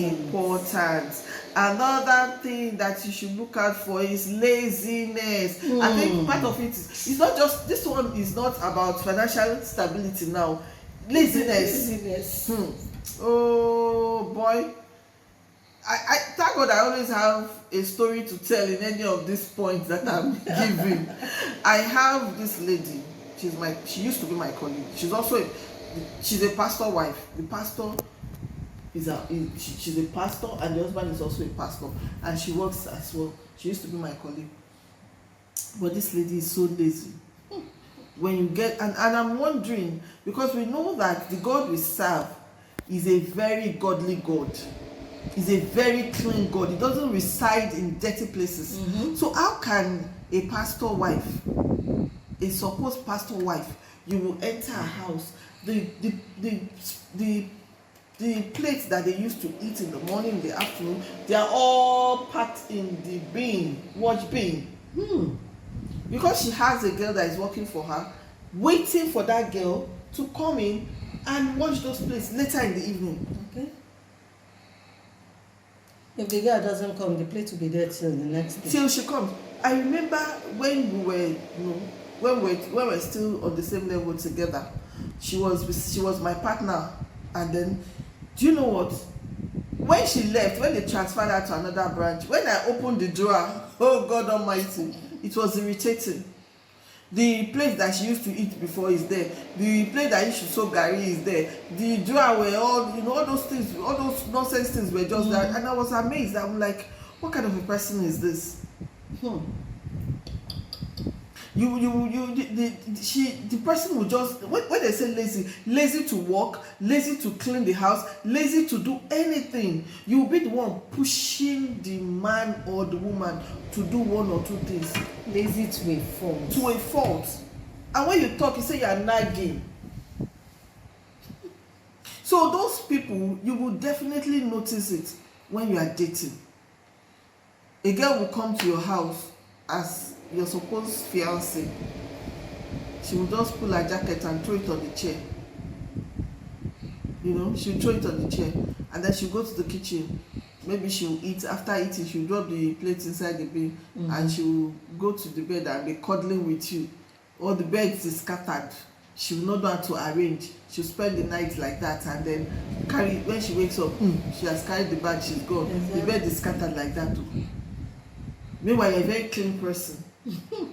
important. Another thing that you should look out for is laziness. I think part of it is, it's not just, this one is not about financial stability now. Laziness. Oh boy. I thank God I always have a story to tell in any of these points that I'm giving. I have this lady. She used to be my colleague. She's a pastor wife. The pastor she's a pastor, and the husband is also a pastor, and she works as well. She used to be my colleague. But this lady is so lazy. When you get and I'm wondering, because we know that the God we serve is a very godly God. Is a very clean God. He doesn't reside in dirty places. So how can a pastor wife, a supposed pastor wife, you will enter a house, the plates that they used to eat in the morning, in the afternoon, they are all packed in the bin, wash bin. Because she has a girl that is working for her, waiting for that girl to come in and wash those plates later in the evening. Okay. If the girl doesn't come, the plate will be there till the next day. Till she comes. I remember when we were, when we're still on the same level together. She was my partner, and then, do you know what? When she left, when they transferred her to another branch, when I opened the drawer, oh God Almighty, it was irritating. The place that she used to eat before is there. The place that used to soak garri is there. The drawer were all, all those things, all those nonsense things were just there. And I was amazed. I'm like, what kind of a person is this? The person will just, when they say lazy to work, lazy to clean the house, lazy to do anything, you will be the one pushing the man or the woman to do one or two things. Lazy to a fault. And when you talk, you say you are nagging. So those people, you will definitely notice it when you are dating. A girl will come to your house as your supposed fiancé. She will just pull her jacket and throw it on the chair. She'll throw it on the chair, and then she'll go to the kitchen. Maybe she'll eat. After eating, she'll drop the plate inside the bin, and she'll go to the bed and be cuddling with you. Or the bed is scattered. She will not know how to arrange. She'll spend the night like that, and then when she wakes up, she has carried the bag, she's gone. Exactly. The bed is scattered like that too. Meanwhile, you're a very clean person.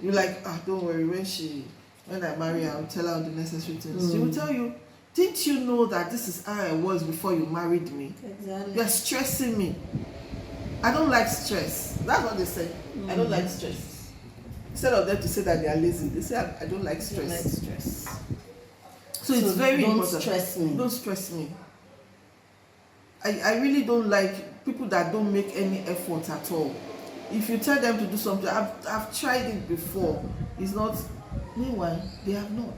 You're like, don't worry, when I marry her, I'll tell her all the necessary things. She will tell you, didn't you know that this is how I was before you married me? Exactly. You're stressing me. I don't like stress. That's what they say. I don't like stress. Instead of them to say that they are lazy, they say I don't like stress. I don't like stress. So it's very important. Don't stress me. Don't stress me. I really don't like people that don't make any effort at all. If you tell them to do something, I've tried it before. It's not. Meanwhile, they have not.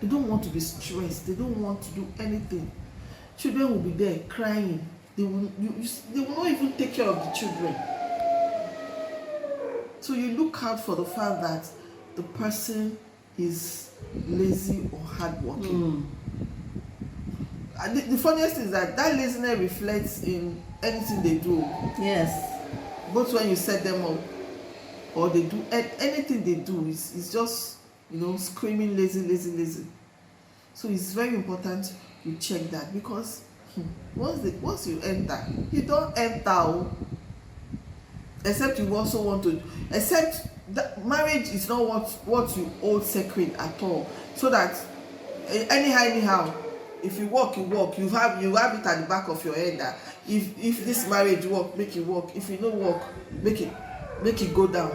They don't want to be stressed. They don't want to do anything. Children will be there crying. They will not even take care of the children. So you look out for the fact that the person is lazy or hardworking. And the funniest thing is that laziness reflects in anything they do. Yes. Both when you set them up or they do anything they do, it's just screaming lazy. So it's very important you check that, because once you enter, you don't enter. Except you also want to, except that marriage is not what you hold sacred at all. So that anyhow, if you walk, you have it at the back of your head that if this marriage work, make it work. If it no work, make it go down.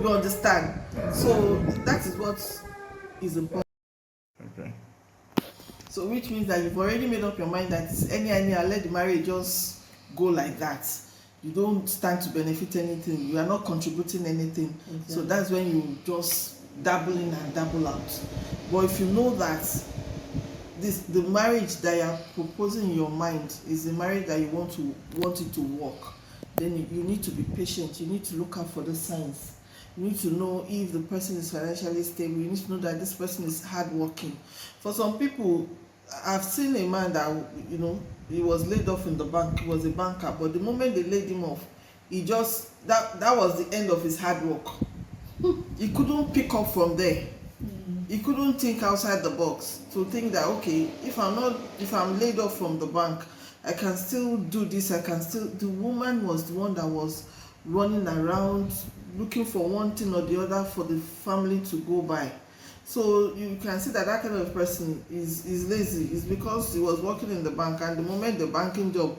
You understand? So that is what is important. Okay. So which means that you've already made up your mind that I'll let the marriage just go like that. You don't stand to benefit anything. You are not contributing anything. Exactly. So that's when you just dabble in and dabble out. But if you know that the marriage that you are proposing in your mind is the marriage that you want it to work, then you need to be patient. You need to look out for the signs. You need to know if the person is financially stable. You need to know that this person is hardworking. For some people, I've seen a man that, you know, he was laid off in the bank. He was a banker, but the moment they laid him off, he just that was the end of his hard work. He couldn't pick up from there. He couldn't think outside the box to think that, okay, if I'm laid off from the bank, I can still do this. The woman was the one that was running around looking for one thing or the other for the family to go by. So you can see that kind of person is lazy. It's because he was working in the bank, and the moment the banking job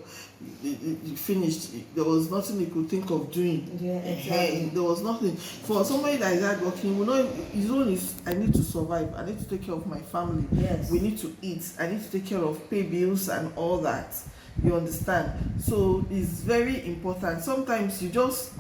finished, there was nothing he could think of doing. Yeah, exactly. There was nothing. For somebody that is hard working, you know, his own is, I need to survive, I need to take care of my family. Yes. We need to eat, I need to take care of pay bills and all that. You understand? So it's very important. Sometimes you just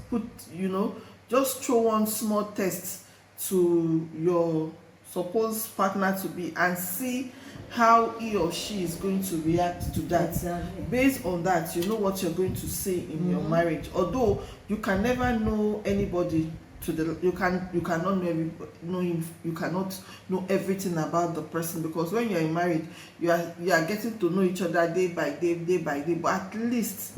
just throw one small test to your supposed partner to be and see how he or she is going to react to that. Exactly. Based on that, you know what you're going to say in your marriage. Although you can never know anybody you cannot you cannot know everything about the person, because when you're married, you are getting to know each other day by day, but at least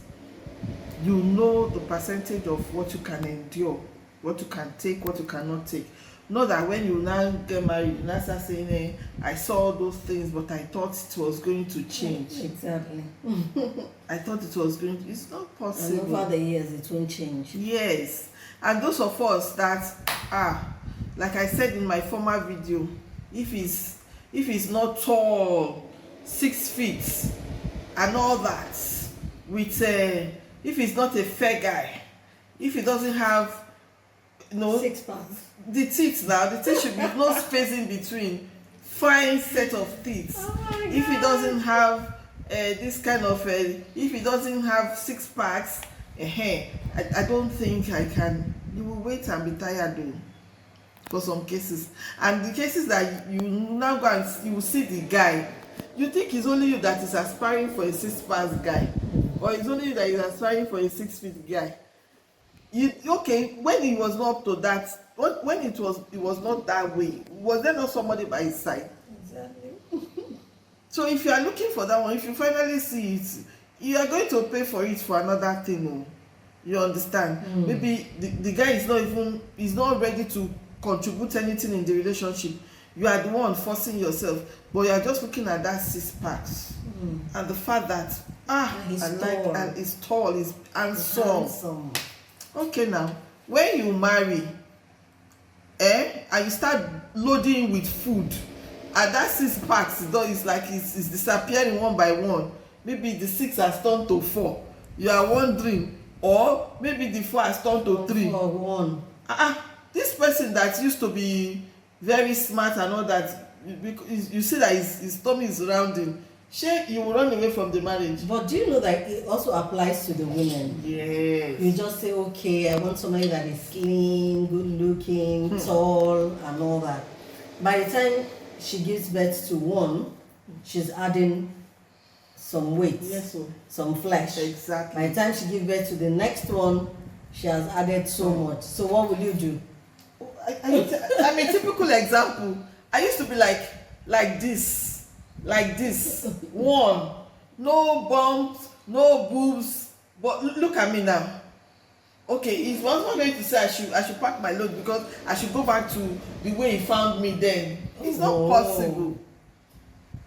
you know the percentage of what you can endure, what you can take, what you cannot take. Not that when you now get married, you now start saying, hey, I saw all those things, but I thought it was going to change. Exactly. I thought it was going to. It's not possible. And over the years, it won't change. Yes. And those of us that like I said in my former video, if he's not tall, 6 feet, and all that, with if he's not a fair guy, if he doesn't have, 6 packs. the teeth should be no space in between, fine set of teeth. Oh if he doesn't have this kind of if he doesn't have 6 packs, I don't think I can. You will wait and be tired though, for some cases. And the cases that you now go and you will see the guy, you think it's only you that is aspiring for a 6 packs guy, or it's only you that is aspiring for a 6 feet guy. When he was not up to that, when it was not that way, was there not somebody by his side? Exactly. So if you are looking for that one, if you finally see it, you are going to pay for it for another thing. You understand? Maybe the guy is not ready to contribute anything in the relationship. You are the one forcing yourself, but you are just looking at that 6 packs and the fact that he's and he's tall, he's handsome. Okay, now when you marry and you start loading with food, and that 6 packs is like it's disappearing one by one. Maybe the 6 has turned to 4. You are wondering, or maybe the 4 has turned to 3. Or 1. This person that used to be very smart and all that, you see that his tummy is rounding. You will run away from the marriage. But do you know that it also applies to the women? Yes. You just say, okay, I want somebody that is clean, good looking, tall, and all that. By the time she gives birth to one, she's adding some weight, Yes, sir. some flesh. Exactly. By the time she gives birth to the next one, she has added so much. So what will you do? I'm a typical example. I used to be like this. One, no bumps, no boobs, but look at me now. Okay, if one's not going to say I should pack my load because I should go back to the way he found me then. It's not possible.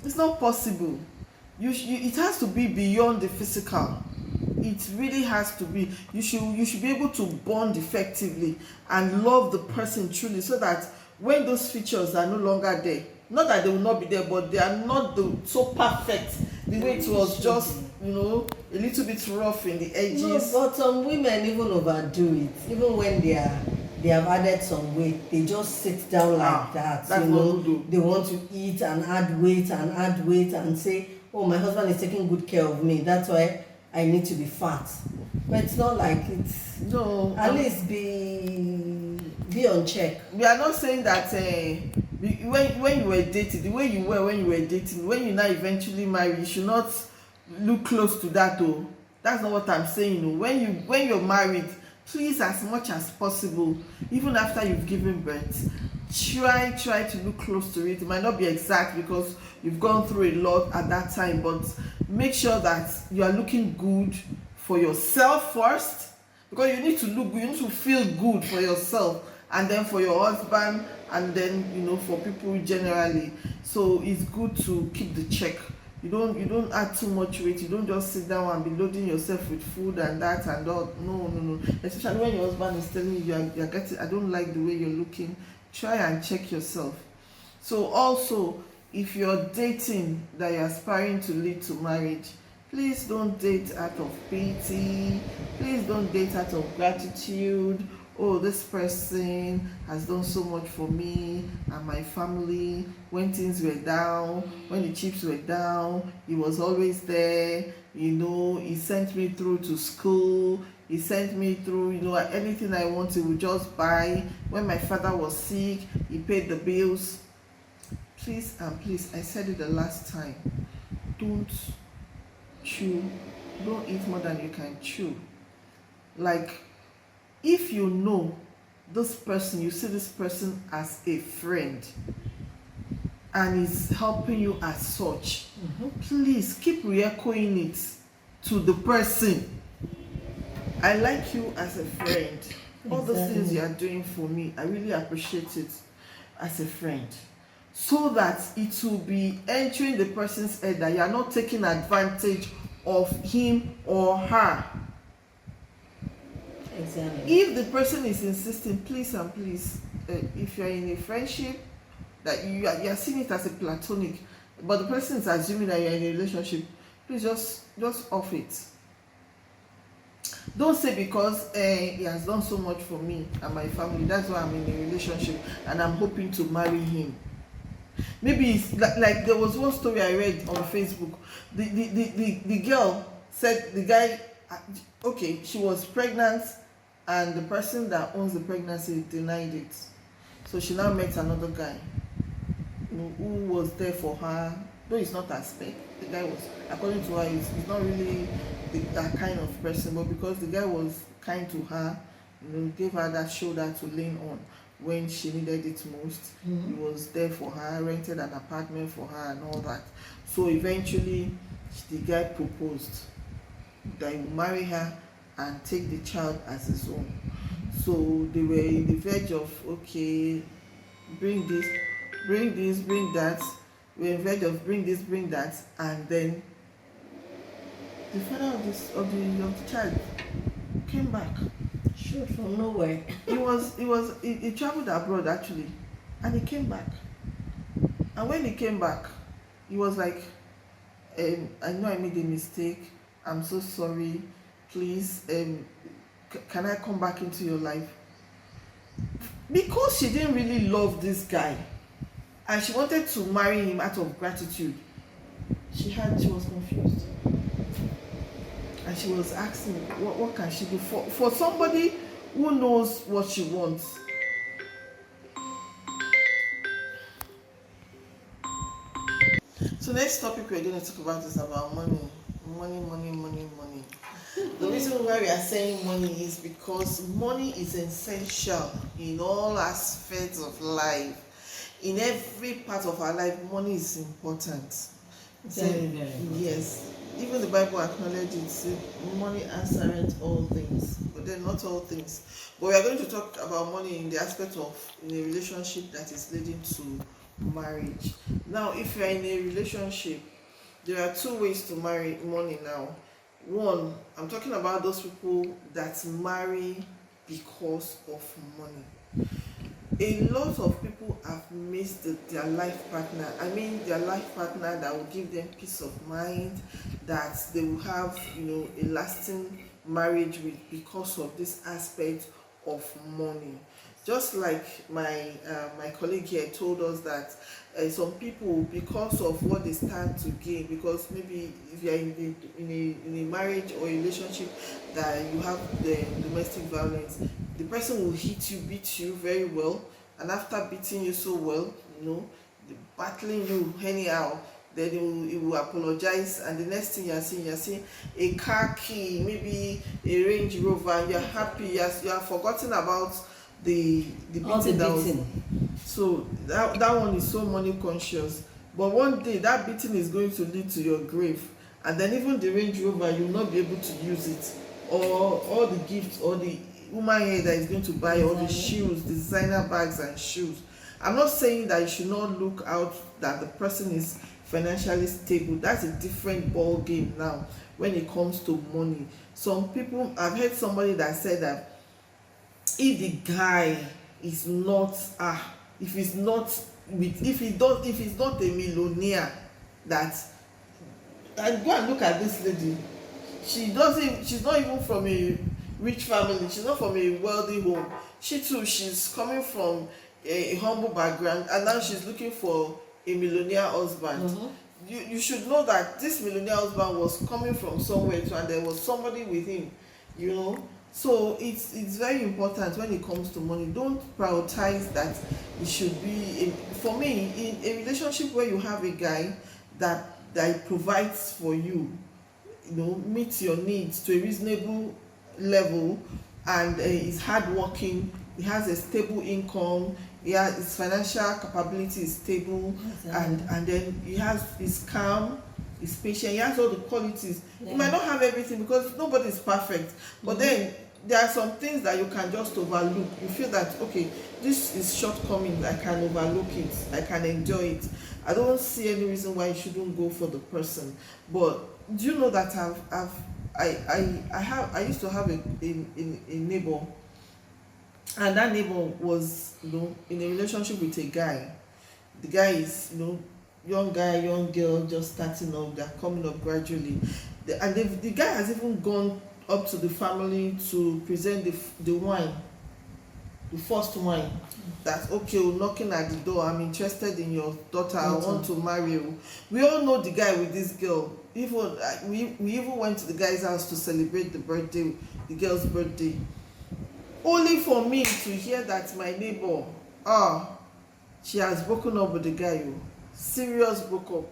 It's not possible. It has to be beyond the physical. It really has to be. You should be able to bond effectively and love the person truly, so that when those features are no longer there, not that they will not be there, but they are not so perfect the way it was just, a little bit rough in the edges. No, but some women even overdo it. Even when they have added some weight, they just sit down like that. That's not good. They want to eat and add weight and say, "Oh, my husband is taking good care of me. That's why I need to be fat." But it's not like it's. No. At least be on check. We are not saying that when you were dating, the way you were when you were dating, when you now eventually marry, you should not look close to that. Oh, that's not what I'm saying. When you're married, please, as much as possible, even after you've given birth, try to look close to it. It might not be exact because you've gone through a lot at that time, but make sure that you are looking good for yourself first, because you need to look good, you need to feel good for yourself, and then for your husband, and then for people generally. So it's good to keep the check. You don't add too much weight. You don't just sit down and be loading yourself with food and that and all. No. Especially when your husband is telling you you're getting, I don't like the way you're looking. Try and check yourself. So also, if you're dating that you're aspiring to lead to marriage, please don't date out of pity. Please don't date out of gratitude. Oh, this person has done so much for me and my family. When things were down, when the chips were down, he was always there. He sent me through to school. He sent me through, anything I wanted, he would just buy. When my father was sick, he paid the bills. Please and please, I said it the last time, don't eat more than you can chew. Like, if you know this person, you see this person as a friend and is helping you as such, please keep re-echoing it to the person. I like you as a friend. All those things you are doing for me, I really appreciate it as a friend. So that it will be entering the person's head that you are not taking advantage of him or her. Exactly. If the person is insisting, please and please, if you are in a friendship that you are seeing it as a platonic, but the person is assuming that you are in a relationship, please just off it. Don't say because he has done so much for me and my family, that's why I'm in a relationship and I'm hoping to marry him. Maybe it's like there was one story I read on Facebook. The girl said the guy, okay, she was pregnant and the person that owns the pregnancy denied it. So she now met another guy who was there for her, though he's not as big. The guy was, according to her, he's not really that kind of person, but because the guy was kind to her, gave her that shoulder to lean on when she needed it most. He was there for her, rented an apartment for her and all that. So eventually the guy proposed that he would marry her and take the child as his own. So they were in the verge of, okay, bring this, bring that. We were in the verge of bring this, bring that, and then the father of the child came back. Sure, from nowhere. He traveled abroad actually, and he came back. And when he came back, he was like, I know I made a mistake. I'm so sorry. Please, can I come back into your life? Because she didn't really love this guy, and she wanted to marry him out of gratitude. She was confused. And she was asking, what can she do for somebody who knows what she wants? So next topic we're going to talk about is about money. Money. The reason why we are saying money is because money is essential in all aspects of life. In every part of our life, money is important. Very, very important. Yes. Even the Bible acknowledges it, money answereth all things, but then not all things. But we are going to talk about money in the aspect of in a relationship that is leading to marriage. Now, if you are in a relationship, there are two ways to marry money now. One, I'm talking about those people that marry because of money. a lot of people have missed their life partner. I mean, their life partner that will give them peace of mind, that they will have, a lasting marriage with, because of this aspect of money. Just like my colleague here told us that some people, because of what they stand to gain, because maybe if you are in a marriage or a relationship that you have the domestic violence, the person will hit you, beat you very well, and after beating you so well, battling you anyhow, then he will apologize, and the next thing you're seeing a car key, maybe a Range Rover, and you're happy, you are forgotten about the beating that was. So that one is so money conscious, but one day that beating is going to lead to your grave, and then even the Range Rover, you will not be able to use it, or all the gifts, or the woman here that is going to buy all the shoes, designer bags and shoes. I'm not saying that you should not look out that the person is financially stable. That's a different ball game now when it comes to money. Some people, I've heard somebody that said that if the guy is not if he's not a millionaire, that, and go and look at this lady, she's not even from a rich family, she's not from a wealthy home, she too, she's coming from a humble background, and now she's looking for a millionaire husband. You should know that this millionaire husband was coming from somewhere too, and there was somebody with him, so it's very important when it comes to money. Don't prioritize that it should be for me, in a relationship where you have a guy that provides for you, meets your needs to a reasonable level, and is hardworking, he has a stable income, his financial capability is stable, and then he's calm, he's patient, he has all the qualities. You might not have everything, because nobody is perfect, but then there are some things that you can just overlook. You feel that, okay, this is shortcomings, I can overlook it, I can enjoy it, I don't see any reason why you shouldn't go for the person. But do you know that I used to have a neighbor, and that neighbor was, in a relationship with a guy. The guy is, young guy, young girl, just starting up, they're coming up gradually, and the guy has even gone up to the family to present the wine, the first wine, that, okay, we're knocking at the door, I'm interested in your daughter, I want to marry you. We all know the guy with this girl. Even we even went to the guy's house to celebrate the girl's birthday, only for me to hear that my neighbor, she has broken up with the guy. Serious broke up.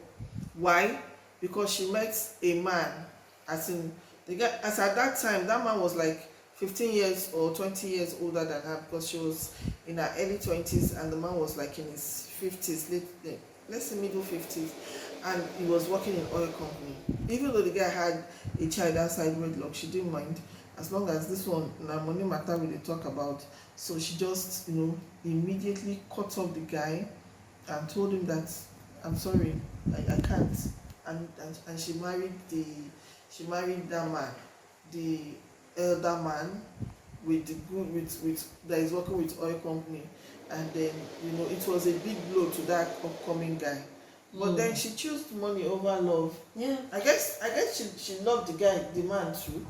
Why? Because she met a man, as in the guy, as at that time that man was like 15 years or 20 years older than her, because she was in her early 20s and the man was like in his 50s, let's say middle 50s, and he was working in oil company. Even though the guy had a child outside wedlock, she didn't mind, as long as this one na money matter we dey talk about. So she just immediately cut off the guy and told him that, I'm sorry, I can't, and she married that man, the elder man with that is working with oil company. And then it was a big blow to that upcoming guy. But then she chose money over love. I guess she loved the man too,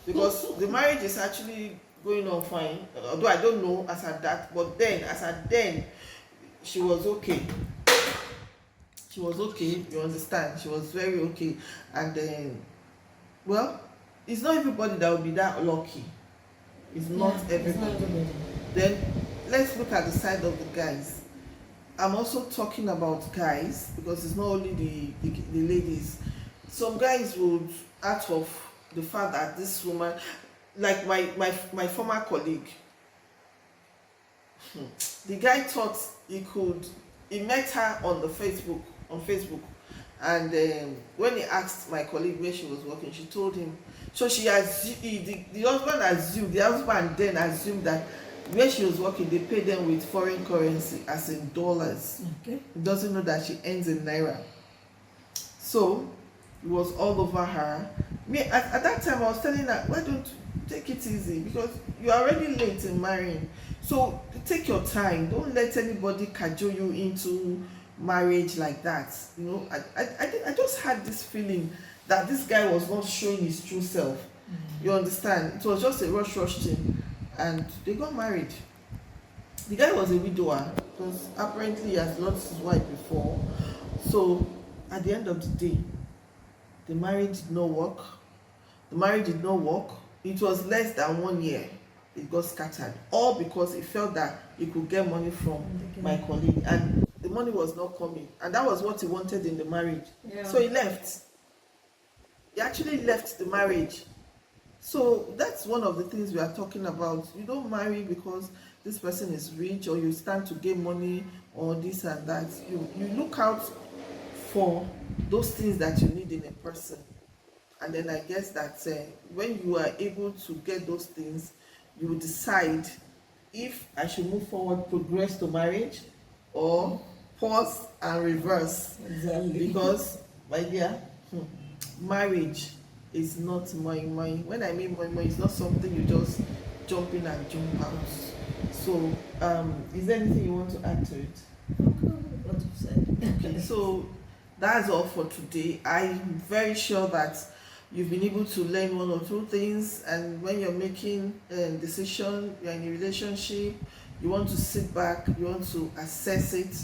because the marriage is actually going on fine, although I don't know as at that, but then she was okay. She was okay, you understand? She was very okay. And then, well, it's not everybody that will be that lucky. It's not everybody. Then let's look at the side of the guys. I'm also talking about guys, because it's not only the ladies. Some guys would, out of the fact that this woman, like my former colleague, the guy thought he met her on Facebook, and when he asked my colleague where she was working, she told him. So the husband then assumed that where she was working, they pay them with foreign currency, as in dollars. Okay. He doesn't know that she earns in naira. So it was all over her. Me at that time, I was telling her, why don't take it easy because you're already late in marrying. So take your time. Don't let anybody cajole you into marriage like that. You know, I just had this feeling that this guy was not showing his true self. You understand? It was just a rush thing, and they got married. The guy was a widower because apparently he has lost his wife before. So at the end of the day, the marriage did not work. The marriage did not work. It was less than 1 year. It got scattered. All because he felt that he could get money from my colleague. And the money was not coming. And that was what he wanted in the marriage. Yeah. So he left. He actually left the marriage. So that's one of the things we are talking about. You don't marry because this person is rich or you stand to gain money or this and that. You look out for those things that you need in a person. And then I guess that when you are able to get those things, you will decide if I should move forward, progress to marriage, or pause and reverse. Exactly. Because, my dear, marriage is not my. When I mean my, it's not something you just jump in and jump out. So, is there anything you want to add to it? What you said. Okay, so that's all for today. I'm very sure that you've been able to learn one or two things, and when you're making a decision, you're in a relationship, you want to sit back, you want to assess it.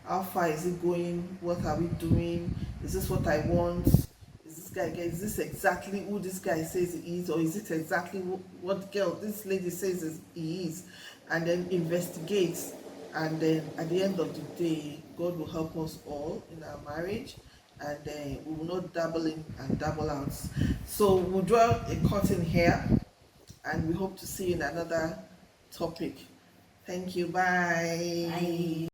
How far is it going? What are we doing? Is this what I want? Is this exactly who this guy says he is, or is it exactly what girl this lady says he is? And then investigate, and then at the end of the day, God will help us all in our marriage, and we will not dabble in and dabble out. So we'll draw a curtain here, and we hope to see you in another topic. Thank you. Bye. Bye.